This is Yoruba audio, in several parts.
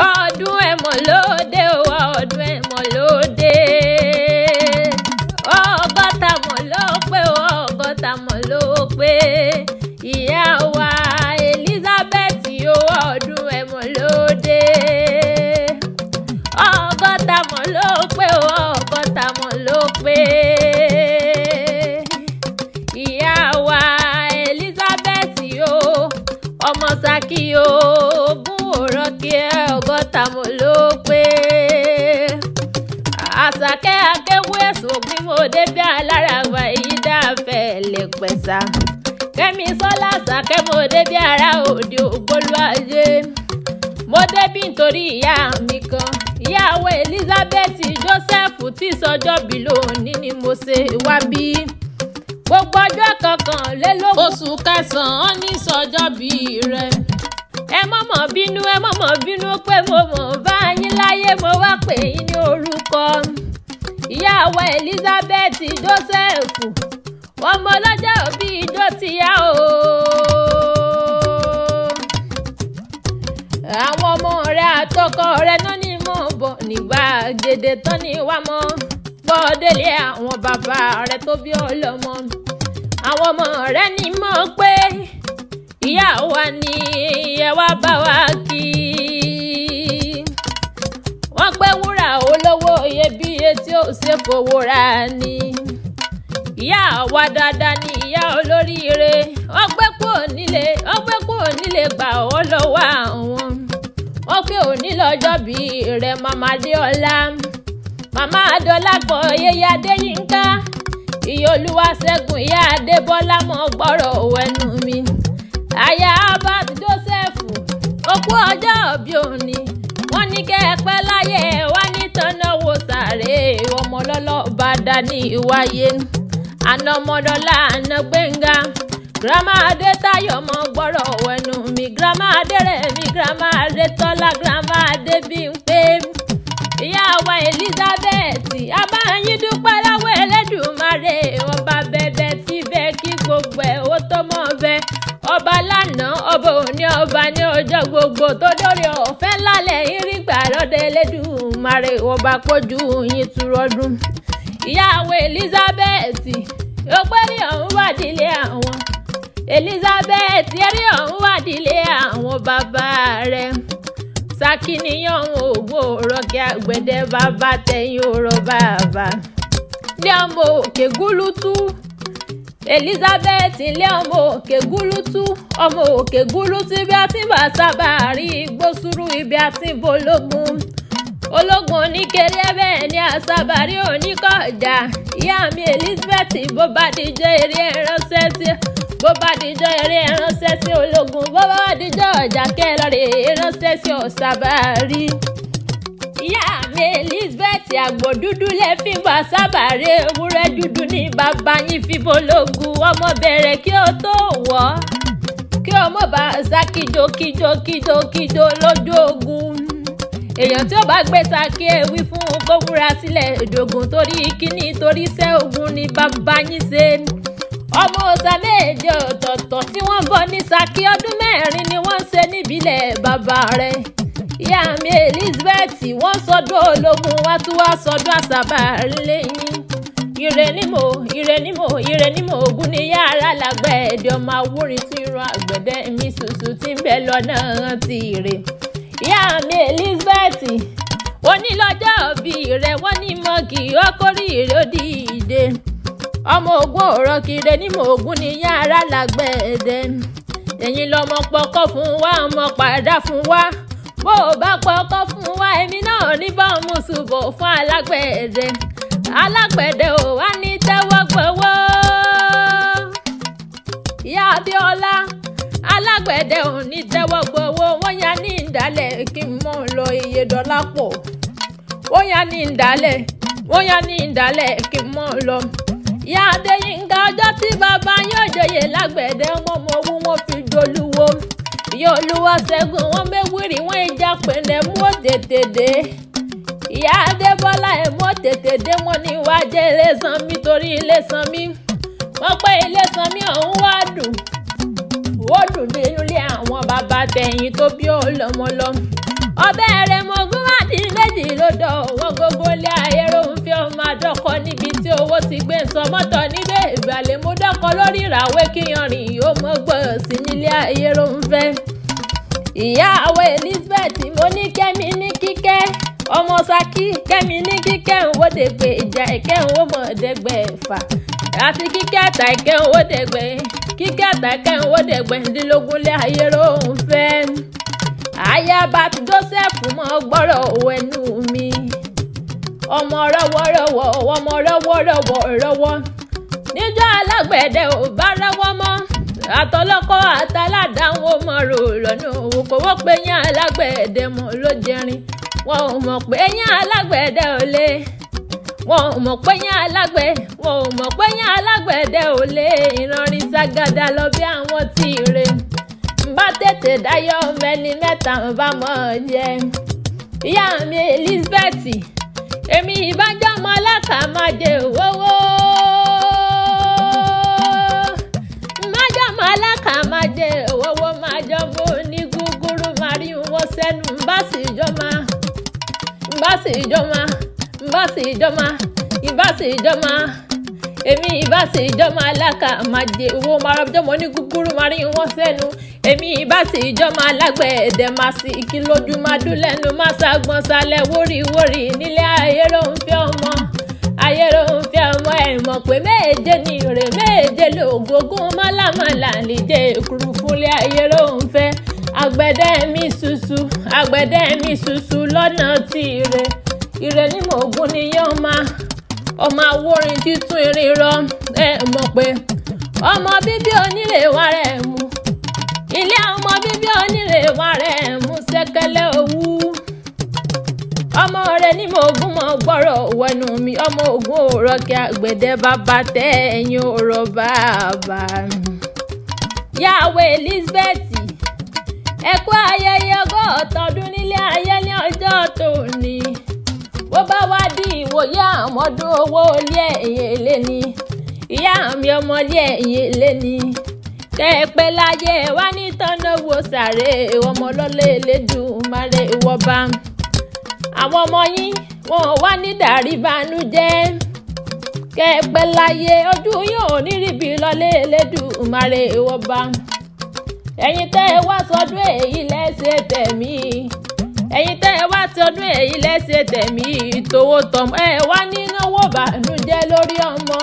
ọdún ẹ̀mọ́ lóde o ọdún ẹ̀mọ́ lóde ọgọ́ta mọ̀ ló pé o ọgọ́ta mọ̀ ló pé ìyá wa Elizabeth o ọdún ẹ̀mọ́ lóde ọgọ́ta mọ̀ ló pé o ọgọ́ta mọ̀ ló pé ìyá wa Elizabeth o ọmọ Ṣakí o kí ọgọ́ta mọ̀ ló pé Àṣàkẹ́ akéwé ẹ̀sùn bí mo débi aláràgbà èyí dáfẹ́ lè pẹ̀sà Kẹ́mi Sọ́lá Àṣàkẹ́ mo débi ara òde Ògbólúayé mo débi nítorí ìyá mi kan ìyàwó Elizabeth Joseph tí sọjọ́ bí lónìí ni mo ṣe wá bí gbogbo ọjọ́ kọkànlélógún oṣù kẹsàn-án ní sọjọ́ bí rẹ̀ ẹ mọ̀mọ́ bínú pé mo mọ̀ bá yín láyé mo wá pè yín ní orúkọ ìyàwó Elizabeth Joseph ọmọ ọlọ́jọ́ òbí ijó ti yá o àwọn ọmọ rẹ àtọkọ rẹ náà ní mọ̀ bọ̀ nígbà gèdè tán ní wá mọ́ gbọ́délé àwọn bàbá rẹ tó bí ọlọ́mọ àwọn ọmọ rẹ ní mọ̀ pé ìyá wa ni ẹ wá bá wa kí wọ́n pé wúrà olówó iyebíye tí ó ṣe fowó ra ni ìyá wa dáadáa ni ìyá olóríire wọ́n pé kúrò nílé gbà ọ́ lọ́wọ́ àwọn wọ́n pé òní lọ́jọ́ bí rẹ̀ màmá Adéọlá màmá Adọ́lápọ̀ yẹyẹ Adéyínká ìyá Olúwaṣẹ́gun ìyá Adébọ́lá mọ́ gbọ́rọ̀ ẹnu mi àyà Albert Joseph òkú ọjọ́ òbí òní wọ́n ní kẹ́ ẹ pẹ́ láyé wá ní tọ́náwó sàré ọmọ lọ́lọ́ bá dání wáyé àná ọmọdọ́lá àná Gbẹ́ngà Grandma Adétáyọ̀ mọ́ gbọ́rọ̀ ẹnu mi Grandma Adérẹ̀mí Grandma Adétọ́lá Grandma Adébímpé ìyá wa Elizabeth abáyín dúpẹ́ lọ́wọ́ Ẹlẹ́dùmarè ọba bẹ̀bẹ̀ tí bẹ́ẹ̀ kí gbogbo ẹ̀ ó tó mọ́ bẹ́ẹ̀ ọba lánàá ọba òní ọba ní ọjọ́ gbogbo tó dórí ọ̀fẹ́ lálẹ́ irígbà lọ́dẹ Ẹlẹ́dùmarè ọba pójú yín túrọ́dún ìyàwó Elizabeth ó pé rí ọ̀hún wádìílé àwọn Elizabeth rí ọ̀hún wádìílé àwọn bàbá rẹ̀ Ṣakí níyàn ògbó rọ́kì àgbẹ̀dẹ bàbá tẹ̀yìn òrọ̀ bàbá ní ọmọ òkè gúlútú Elizabeth ilé ọmọ òkè gúlútú bí a ti bá sábà rí igbó sùúrù ibi a ti bológun ológun oníkéré bẹ́ẹ̀ ni àsábàrí oníkọ̀ọ̀jà ìyá mi Elizabeth bó bá dijọ́ eré ránṣẹ́ sí ológun bó bá dijọ́ ọjà kẹlọ́rẹ̀ ránṣẹ́ sí ọ̀sábàrí ìyá mi Elizabeth àgbò dúdú lè fi bá sábàrí ewúrẹ́ dúdú ní bàbá yín fi bológun ọmọ bẹ̀rẹ̀ kí ó tó wọ̀ kí ọmọ bá sá kíjokíjo lójú ogun èèyàn tí ó bá gbé Ṣakí ẹ wí fún un kó múra sílẹ̀ ìdògùn torí kíní torí iṣẹ́ ogun ni bàbá yín ṣe ọmọ ọ̀sà méje ọ̀tọ̀ọ̀tọ̀ tí wọ́n bọ́ ní Ṣakí ọdún mẹ́rin ni wọ́n ṣe níbílẹ̀ bàbá rẹ̀ ìyá mi Elizabeth wọ́n sọdún ológun wá tún wá sọdún àṣàbàrí lẹ́yìn ire ní mo ògùn ní yàrá lágbẹ̀ẹ́dẹ ọmọ awúrin tí ń ran àgbẹ̀dẹ mi ṣùṣù tí ń bẹ lọ́nà rántí rẹ̀ ìyá mi Elizabeth onílọ́jọ́ òbí rẹ̀ wọ́n ní mọ́gì ọkọ̀rí rẹ̀ ó dìde ọmọ ogun ọ̀rọ̀ kiri ní mo ògùn ní yàrá lágbẹ̀ẹ́dẹ ẹ̀yin lọ́mọ pọkọ́ fún wa ọmọ padà fún wa bó o bá pọkọ́ fún wa èmi náà ní bá ọmọ ṣùbọ̀ fún alágbẹ̀ẹ́dẹ ò wá ní tẹ́wọ́ gbowó ìyá Adéọlá alágbẹ̀dẹ ò ní tẹ́wọ́ gbowó wọ́n yá ní ìdálẹ̀ kí n mọ̀ lọ iye dọ́là pọ̀ wọ́n yá ní ìdálẹ̀ kí n mọ̀ lọ. ìyá Adéyínká ọjọ́ tí bàbá yóò joyè lágbẹ̀dẹ ọmọ owó wọn fi dolúwo ìyá Olúwaṣẹ́gun wọn méwìrì wọn ìjà pẹ̀lẹ́ mú òtètè dé ìyá Adébọ́lá ẹ̀ mú òtètè dé wọn ní ìwájẹ́ Ilésanmí torí Ilésanmí wọ́n pé Ilésanmí ọ̀hún wá dùn ó dùn dé ilé àwọn bàbá tẹ̀yìn tó bí ọlọ́mọ lọ bẹ̀rẹ̀ mọ́ gúnwádì méjì lọ́dọ̀ wọn gbogbo ilé ayé ló ń fi ọmọ àdọ́kọ níbi tí owó ti gbé ń sọ mọ́tò nílé ìgbàlè mú dọ́kọ lórí ìràwé kíyanrìn yóò mọ́ gbọ́dọ̀ sí nílé ayé ló ń fẹ́. ìyàwó Elizabeth mo ní Kẹ́mi ní Kíkẹ́ ọmọ Ṣakí Kẹ́mi ní Kíkẹ́ ń wọ́dẹ̀ gbé ìjà ìkẹ́ ń wọ́ mọ̀ọ́dẹ́gbẹ̀fà àti Kíkẹ́ àtà ìkẹ́ ń wọ́dẹ̀gbẹ̀ Kíkẹ́ àtà ìkẹ́ ń wọ́dẹ̀gbẹ̀ndínlógún lé ayé ló ń fẹ́. Ayaba ti Joseph mọ gbọ́rọ̀ ẹnu mi ọmọ rọ́wọ́rọ́wọ́ ọmọ rọ́wọ́rọ́wọ́ níjọ́ alágbẹ̀dẹ ò bá rọ́wọ́ mọ́ àtọlọ́kọ́ àtàládàáwọ̀ mọ̀ rò lọ́nà òwò kò wọ́n pé yán alágbẹ̀dẹ mọ̀ ló jẹrin wọn ò mọ̀ pé yán alágbẹ̀dẹ ò lè wọn ò mọ̀ pé yán alágbẹ̀dẹ ò lè ìrọ̀rìn ságádá lọ bí àwọn tí ire bá tètè dáyọ̀ mẹ́ni mẹ́ta bá mọ̀ jẹ. ìyá mi Elizabeth èmi ìbájọ́ ọmọ alákàmájẹ owó májọ́ ọmọ alákàmájẹ owó májọ́ bó ní gúgúrú máa rí wọn sẹ́nu bá sì jọmọ èmi ìbáṣe ìjọba alákàmájẹ owó marabjọmọ ní gúgúrú máa rí wọn sẹ́nu èmi ìbáṣe ìjọba alágbẹ̀dẹ máa sì kí lójú máa dún lẹ́nu máa ṣàgbọ́n sálẹ̀ wóríwórí nílé ayé ló ń fẹ́ ọmọ ẹ̀ mọ̀ pé méje ní rè méje lògógún málámàlà níjẹ èkúrú fúnlé ayé ló ń fẹ́. àgbẹ̀dẹ mi ṣuṣu lọ́nà tí ire ní mògùn níyàn máa ọmọ awórin títún irin rọ ẹ mọ̀ pé ọmọ bíbí onílé wa rẹ̀ mú ilé ọmọ bíbí onílé wa rẹ̀ mú ṣẹ̀kẹ̀lẹ̀ owú ọmọ rẹ̀ ní mògùn mọ̀ gbọ́rọ̀ wẹnu mi ọmọ ogun òrọ̀ kí àgbẹ̀dẹ bàbá tẹ ẹ̀yìn òrọ̀ bàbá. ìyàwó Elizabeth ẹ kú ayẹyẹ ọgọ́ta ọdún nílé ayé ní ọjọ́ tòní bó bá wá di ìwòye àmọ́dún owó ilé ẹ̀yìn ilé ni ìyá mi ọmọ ilé ẹ̀yìn ilé ni kẹ́ẹ̀pẹ́ láyé wá ní tọ́nàwó sàré ọmọ lọ́lẹ́ Elédùmarè ìwọ̀ba àwọn ọmọ yín wọn wá ní dàrí bànújẹ́ kẹ́ẹ̀pẹ́ láyé ojú yóò ní ríbi lọ́lẹ́ Elédùmarè ìwọ̀ba ẹ̀yin tẹ́ ẹ wá sọdún èyí lẹ́sẹ̀ tẹ̀mí ẹ̀yin tẹ́ ẹ wá sọdún èyí lẹ́sẹ̀ tẹ̀mí ìtòwó tọmọ ẹ wá nínáwó bànújẹ́ lórí ọmọ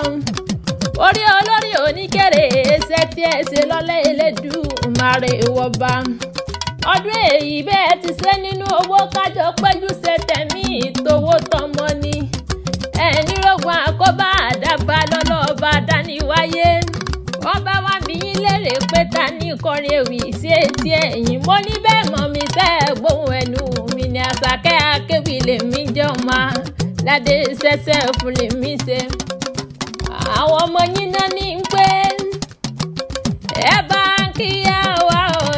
orí olórí oníkèrè ẹsẹ̀ tí ẹ ṣe lọ́lẹ́ Elédùmarè ìwọ̀ba ọdún èyí bẹ́ẹ̀ ti ṣe nínú owó kájọ péjú ṣe tẹ̀mí ìtòwó tọmọ ni ẹni rògbòn àkóbá àdàbà lọ́lọ́ọ̀bá dáníwáyé wọ́n bá wá bí yín lérè pé ta ní ìkọrin ewì sí etí ẹ̀yìn mo ní bẹ́ẹ̀ mọ̀ mi tẹ́ gbóhùn ẹnu mi ní Àṣàkẹ́ Akéwì lèmi jẹ́ ọmọ ládé ṣẹ́ṣẹ́ fún lèmi ṣe. àwọn ọmọ yín náà ní pé ẹ bá ń kíyà wá o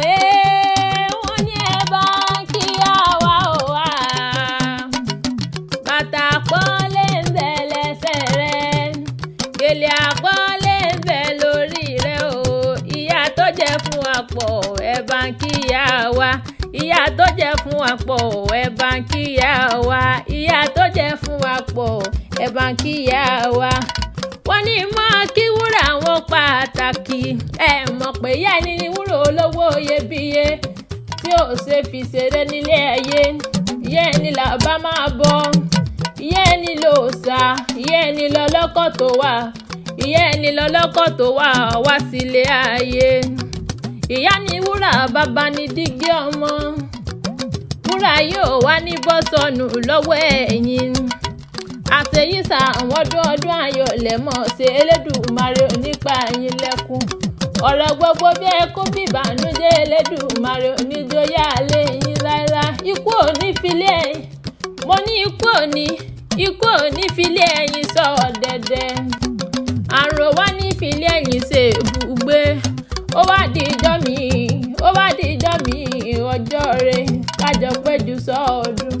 wọ́n ní ẹ bá ń kíyà wá o bàtà pọ́nlé ń bẹ lẹ́sẹ̀ rẹ̀ gèlè àpọ́nlé ń bẹ lórí rẹ̀ o ìyá tó jẹ fún àpọ̀ ẹ bá ń kíyà wá ìyá tó jẹ fún àpọ̀ ẹ bá ń kíyà wá ìyá tó jẹ fún àpọ̀ ẹ bá ń kíyà wá. wọ́n ní mọ́ kí wúrà wọn pàtàkì ẹ mọ̀ pé ìyá ẹni ní wúrà olówó iyebíye tí ò ṣe fi ṣeré nílé ayé ìyá ẹni là bá máa bọ ìyá ẹni ló sá ìyá ẹni lọ́lọ́kọ̀ tó wà ìyá ẹni lọ́lọ́kọ̀ tó wá sílé ayé ìyá ni wúrà bàbá ní dígí ọmọ wúrà yóò wá ní bọ́sọ̀nù lọ́wọ́ ẹ̀yìn àṣeyíṣà àwọn ọdún ayọ̀ lẹ́mọ̀ ṣe Elédùmarè nípa ẹ̀yìn lẹ́kùn ọ̀rọ̀ gbogbo bí ẹkún bí ìbànújẹ́ Elédùmarè oníjóyà lẹ́yìn láíláí ikú ò ní filé ẹ̀yìn mo ní ikú ò ní filé ẹ̀yìn sọ ọ̀dẹ̀dẹ̀ àrùn wá ní filé ẹ̀yìn ṣe ibùgbé ó wá di ìjọ́ mi ọjọ́ rẹ̀ kájọ péjú sọ́ọ̀dún.